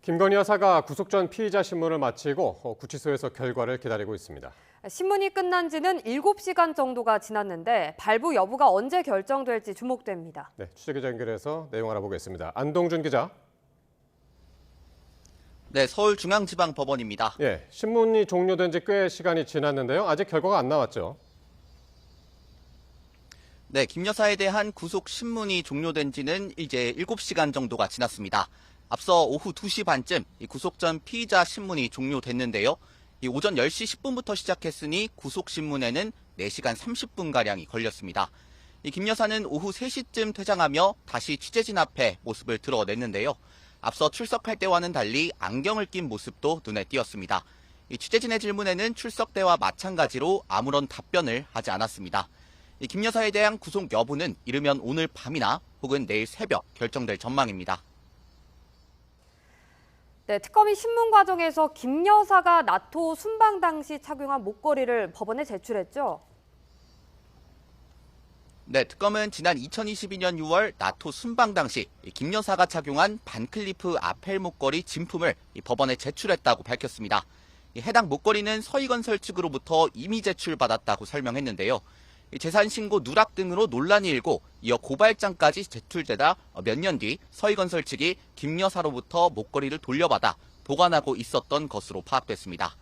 김건희 여사가 구속 전 피의자 신문을 마치고 구치소에서 결과를 기다리고 있습니다. 신문이 끝난 지는 7시간 정도가 지났는데 발부 여부가 언제 결정될지 주목됩니다. 네, 취재기자 연결해서 내용 알아보겠습니다. 안동준 기자. 네, 서울중앙지방법원입니다. 예, 신문이 종료된 지 꽤 시간이 지났는데요. 아직 결과가 안 나왔죠. 네, 김 여사에 대한 구속 신문이 종료된 지는 이제 7시간 정도가 지났습니다. 앞서 오후 2시 반쯤 구속 전 피의자 신문이 종료됐는데요. 오전 10시 10분부터 시작했으니 구속 신문에는 4시간 30분가량이 걸렸습니다. 김 여사는 오후 3시쯤 퇴장하며 다시 취재진 앞에 모습을 드러냈는데요. 앞서 출석할 때와는 달리 안경을 낀 모습도 눈에 띄었습니다. 취재진의 질문에는 출석 때와 마찬가지로 아무런 답변을 하지 않았습니다. 김 여사에 대한 구속 여부는 이르면 오늘 밤이나 혹은 내일 새벽 결정될 전망입니다. 네, 특검이 신문 과정에서 김 여사가 나토 순방 당시 착용한 목걸이를 법원에 제출했죠. 네, 특검은 지난 2022년 6월 나토 순방 당시 김 여사가 착용한 반클리프 아펠 목걸이 진품을 법원에 제출했다고 밝혔습니다. 해당 목걸이는 서희건설 측으로부터 이미 제출받았다고 설명했는데요. 재산 신고 누락 등으로 논란이 일고 이어 고발장까지 제출되다 몇 년 뒤 서희건설 측이 김 여사로부터 목걸이를 돌려받아 보관하고 있었던 것으로 파악됐습니다.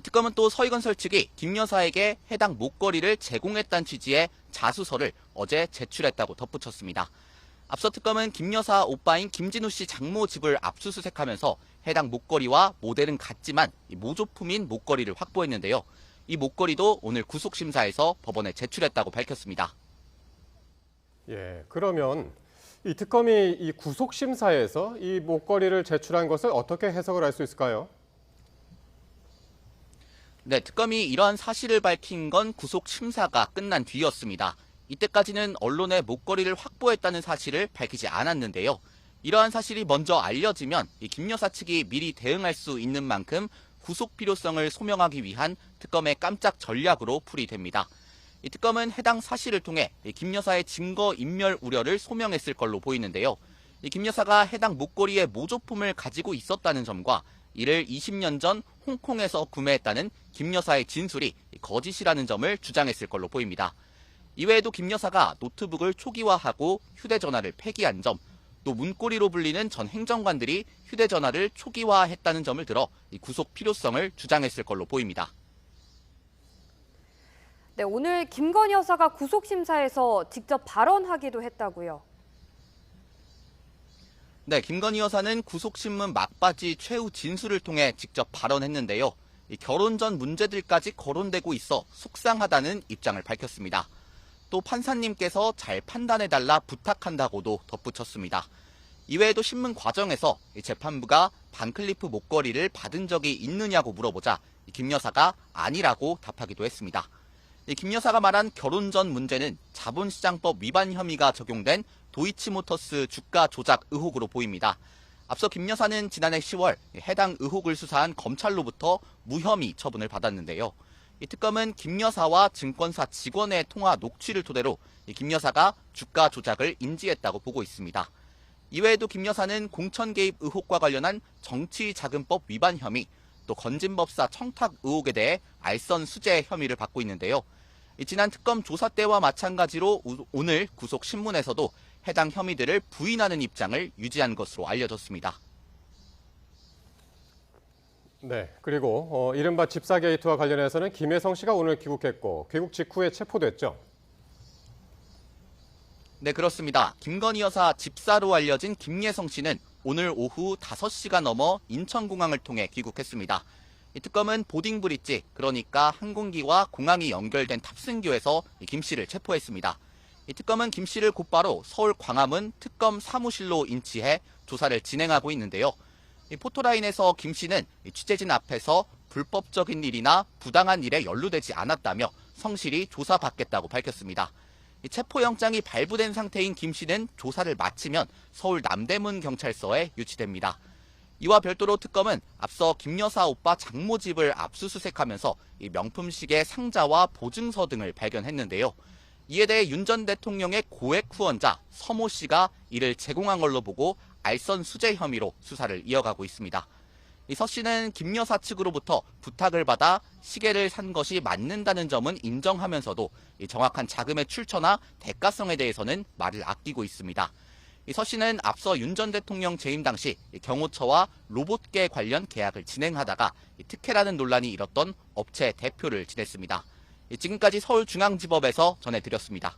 특검은 또 서희건설 측이 김 여사에게 해당 목걸이를 제공했다는 취지의 자수서를 어제 제출했다고 덧붙였습니다. 앞서 특검은 김 여사 오빠인 김진우 씨 장모 집을 압수수색하면서 해당 목걸이와 모델은 같지만 모조품인 목걸이를 확보했는데요. 이 목걸이도 오늘 구속심사에서 법원에 제출했다고 밝혔습니다. 예, 그러면 이 특검이 이 구속심사에서 이 목걸이를 제출한 것을 어떻게 해석을 할 수 있을까요? 네, 특검이 이러한 사실을 밝힌 건 구속심사가 끝난 뒤였습니다. 이때까지는 언론에 목걸이를 확보했다는 사실을 밝히지 않았는데요. 이러한 사실이 먼저 알려지면 김 여사 측이 미리 대응할 수 있는 만큼 구속 필요성을 소명하기 위한 특검의 깜짝 전략으로 풀이됩니다. 이 특검은 해당 사실을 통해 김 여사의 증거 인멸 우려를 소명했을 걸로 보이는데요. 김 여사가 해당 목걸이의 모조품을 가지고 있었다는 점과 이를 20년 전 홍콩에서 구매했다는 김 여사의 진술이 거짓이라는 점을 주장했을 걸로 보입니다. 이외에도 김 여사가 노트북을 초기화하고 휴대전화를 폐기한 점, 또 문고리로 불리는 전 행정관들이 휴대전화를 초기화했다는 점을 들어 구속 필요성을 주장했을 걸로 보입니다. 네, 오늘 김건희 여사가 구속심사에서 직접 발언하기도 했다고요. 네, 김건희 여사는 구속신문 막바지 최후 진술을 통해 직접 발언했는데요. 결혼 전 문제들까지 거론되고 있어 속상하다는 입장을 밝혔습니다. 또 판사님께서 잘 판단해달라 부탁한다고도 덧붙였습니다. 이외에도 신문 과정에서 재판부가 반클리프 목걸이를 받은 적이 있느냐고 물어보자 김 여사가 아니라고 답하기도 했습니다. 김 여사가 말한 결혼 전 문제는 자본시장법 위반 혐의가 적용된 도이치모터스 주가 조작 의혹으로 보입니다. 앞서 김 여사는 지난해 10월 해당 의혹을 수사한 검찰로부터 무혐의 처분을 받았는데요. 이 특검은 김 여사와 증권사 직원의 통화 녹취를 토대로 김 여사가 주가 조작을 인지했다고 보고 있습니다. 이외에도 김 여사는 공천 개입 의혹과 관련한 정치자금법 위반 혐의, 또 건진법사 청탁 의혹에 대해 알선 수재 혐의를 받고 있는데요. 지난 특검 조사 때와 마찬가지로 오늘 구속 신문에서도 해당 혐의들을 부인하는 입장을 유지한 것으로 알려졌습니다. 네, 그리고 이른바 집사 게이트와 관련해서는 김혜성 씨가 오늘 귀국했고 귀국 직후에 체포됐죠. 네, 그렇습니다. 김건희 여사 집사로 알려진 김예성 씨는 오늘 오후 5시가 넘어 인천공항을 통해 귀국했습니다. 이 특검은 보딩 브릿지, 그러니까 항공기와 공항이 연결된 탑승교에서 김 씨를 체포했습니다. 이 특검은 김 씨를 곧바로 서울 광화문 특검 사무실로 인치해 조사를 진행하고 있는데요. 이 포토라인에서 김 씨는 취재진 앞에서 불법적인 일이나 부당한 일에 연루되지 않았다며 성실히 조사받겠다고 밝혔습니다. 체포영장이 발부된 상태인 김 씨는 조사를 마치면 서울 남대문 경찰서에 유치됩니다. 이와 별도로 특검은 앞서 김 여사 오빠 장모 집을 압수수색하면서 명품 시계 상자와 보증서 등을 발견했는데요. 이에 대해 윤 전 대통령의 고액 후원자 서모 씨가 이를 제공한 걸로 보고 알선 수재 혐의로 수사를 이어가고 있습니다. 이 서 씨는 김 여사 측으로부터 부탁을 받아 시계를 산 것이 맞는다는 점은 인정하면서도 이 정확한 자금의 출처나 대가성에 대해서는 말을 아끼고 있습니다. 이 서 씨는 앞서 윤 전 대통령 재임 당시 경호처와 로봇계 관련 계약을 진행하다가 특혜라는 논란이 일었던 업체 대표를 지냈습니다. 지금까지 서울중앙지법에서 전해드렸습니다.